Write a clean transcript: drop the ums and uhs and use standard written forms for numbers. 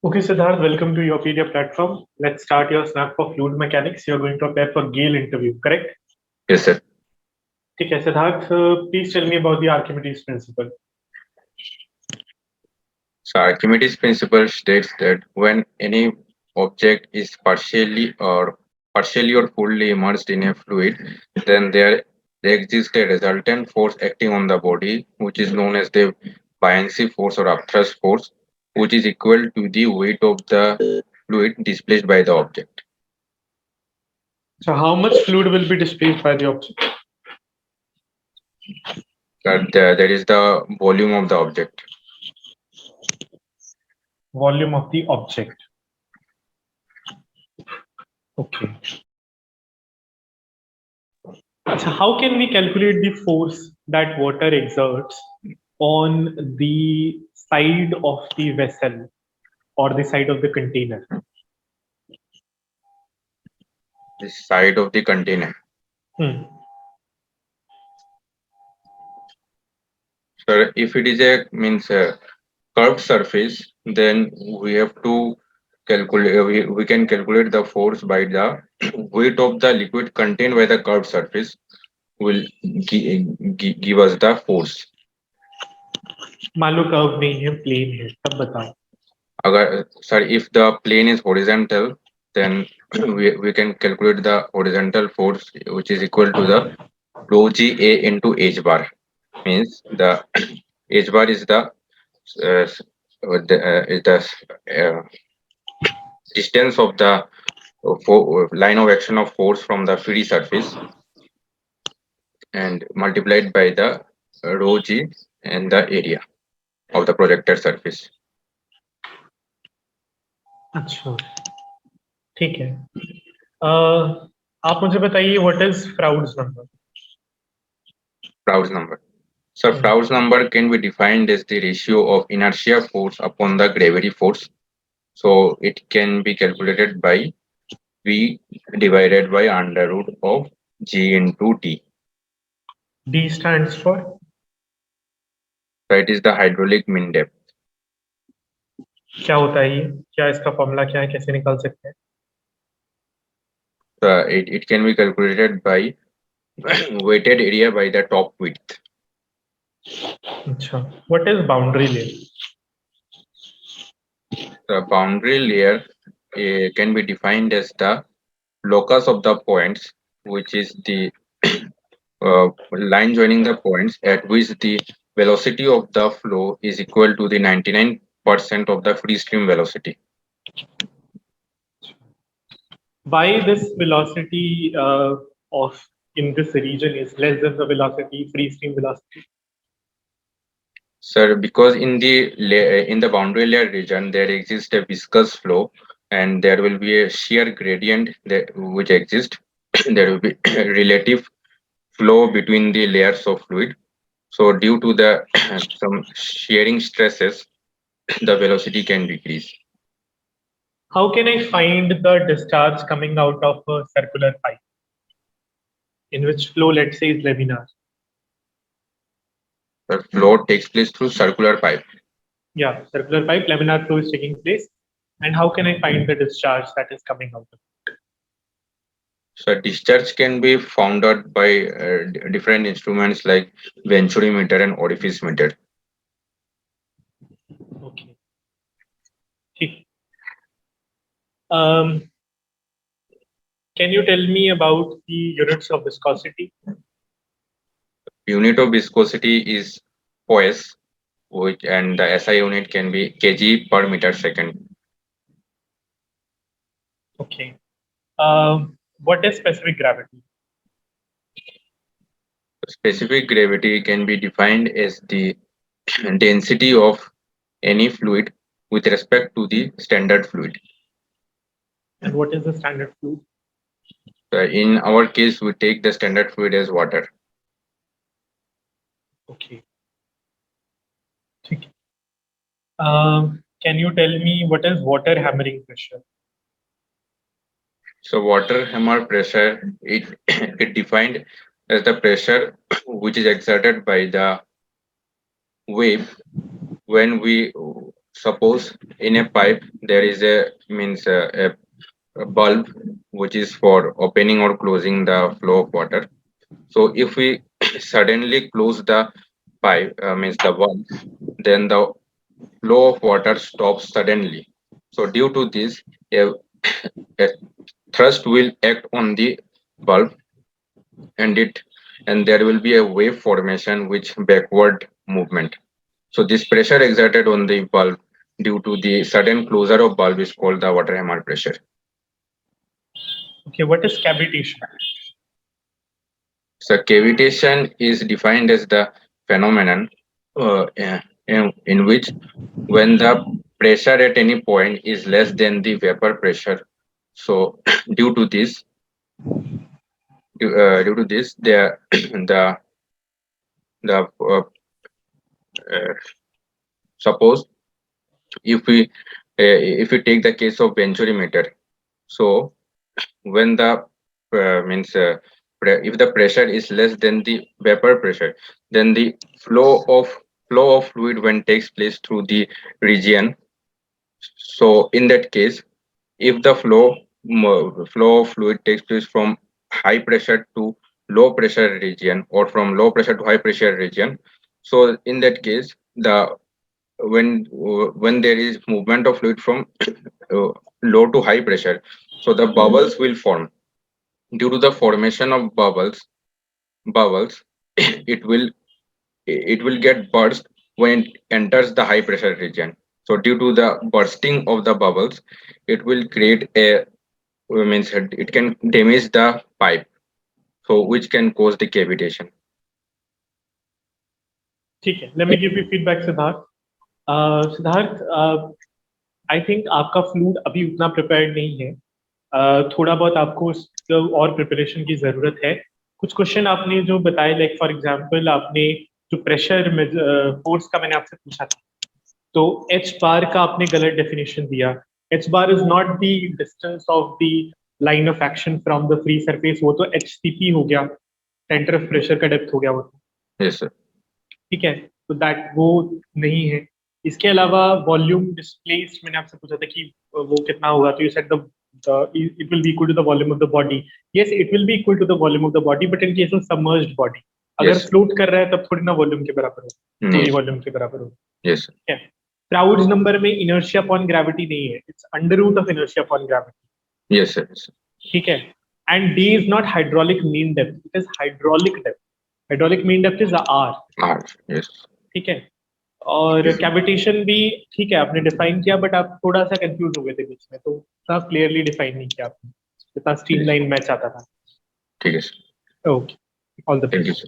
Okay, Siddharth, welcome to YourPedia platform. Let's start your snap for fluid mechanics. You're going to prepare for Gail interview, correct? Yes, sir. Okay, Siddharth, please tell me about the Archimedes principle. So Archimedes principle states that when any object is partially or fully immersed in a fluid, then there exists a resultant force acting on the body, which is known as the buoyancy force or upthrust force, which is equal to the weight of the fluid displaced by the object. So, how much fluid will be displaced by the object? That is the volume of the object. Volume of the object. Okay. So, how can we calculate the force that water exerts on the side of the vessel or the side of the container? The side of the container. Hmm. So if it is a curved surface, then we have to calculate. We can calculate the force by the weight of the liquid contained by the curved surface will give us the force. मान लो curve नहीं है plane है तब बताओ. If the plane is horizontal, then we can calculate the horizontal force, which is equal to the rho g a into h bar. Means the h bar is uh, the distance of the line of action of force from the free surface and multiplied by the rho g and the area of the projected surface. अच्छा ठीक है. आप मुझे बताइए what is Froude's number. Froude's number. So Froude's number can be defined as the ratio of inertia force upon the gravity force. So it can be calculated by V divided by under root of G into D. D stands for. So it is the hydraulic mean depth. क्या होता है ये, क्या इसका formula क्या है, कैसे निकाल सकते हैं? It can be calculated by weighted area by the top width. अच्छा, what is boundary layer? The boundary layer can be defined as the locus of the points, which is the line joining the points at which the velocity of the flow is equal to the 99% of the free stream velocity. Why this velocity of in this region is less than the velocity, free stream velocity? Sir, because in the boundary layer region there exists a viscous flow and there will be a shear gradient which exists. There will be relative flow between the layers of fluid. So due to the some shearing stresses, the velocity can decrease. How can I find the discharge coming out of a circular pipe in which flow, let's say, is laminar? The flow takes place through circular pipe. Yeah, circular pipe, laminar flow is taking place. And how can I find the discharge that is coming out of it? So discharge can be found out by different instruments like venturimeter and orifice meter. Okay. Um, can you tell me about the units of viscosity? Unit of viscosity is poise, and the SI unit can be kg per meter second. Okay. What is specific gravity? Specific gravity can be defined as the density of any fluid with respect to the standard fluid. And what is the standard fluid? In our case, we take the standard fluid as water. Okay. Can you tell me what is water hammering pressure? So water hammer pressure, it defined as the pressure which is exerted by the wave when we suppose in a pipe there is a bulb which is for opening or closing the flow of water. So if we suddenly close the pipe, means the valve, then the flow of water stops suddenly. So due to this, a thrust will act on the bulb, and there will be a wave formation which backward movement. So this pressure exerted on the bulb due to the sudden closure of bulb is called the water hammer pressure. Okay, what is cavitation? So cavitation is defined as the phenomenon in which when the pressure at any point is less than the vapor pressure. So due to this, the the uh, suppose if we take the case of venturimeter, so when the if the pressure is less than the vapor pressure, then the flow of fluid when takes place through the region. So in that case, if the flow of fluid takes place from high pressure to low pressure region, or from low pressure to high pressure region, so in that case, when there is movement of fluid from low to high pressure, so the bubbles will form. Due to the formation of bubbles it will get burst when it enters the high pressure region. So due to the bursting of the bubbles, it will create means it can damage the pipe, so which can cause the cavitation. ठीक है, let me give you feedback, Siddharth. Siddharth, I think आपका fluid अभी उतना prepared नहीं है. थोड़ा बहुत आपको और प्रिपरेशन की जरूरत है. कुछ क्वेश्चन आपने जो बताए, लाइक फॉर एग्जांपल आपने जो प्रेशर फोर्स का मैंने आपसे पूछा था, तो एच बार का आपने गलत डेफिनेशन दिया. H bar is not the distance of the line of action from the free surface, वो तो एचसीपी हो गया, सेंटर ऑफ प्रेशर का डेप्थ हो गया वो तो. Yes sir. ठीक है, तो दैट वो नहीं है. इसके अलावा वॉल्यूम डिस्प्लेस्ड मैंने आपसे पूछा था कि वो कितना होगा, तो you said the it will be equal to the volume of the body. Yes, it will be equal to the volume of the body, but in case of submerged body, अगर फ्लोट कर रहा है तब थोड़ी ना volume के बराबर हो, थोड़ी वॉल्यूम के बराबर हो. यस. क्राउड्स नंबर में इनर्शिया अपॉन ग्रेविटी नहीं है, it's under root of inertia upon gravity. Yes sir. ठीक है. And D is not hydraulic mean depth, it is hydraulic depth. Hydraulic mean depth is R. Yes. ठीक है. और cavitation भी ठीक है आपने डिफाइन किया, बट आप थोड़ा सा कंफ्यूज हो गए थे बीच में, तो इतना क्लियरली डिफाइन नहीं किया आपने, इतना स्ट्रीमलाइन मैच आता था. ठीक है. Okay, all the best.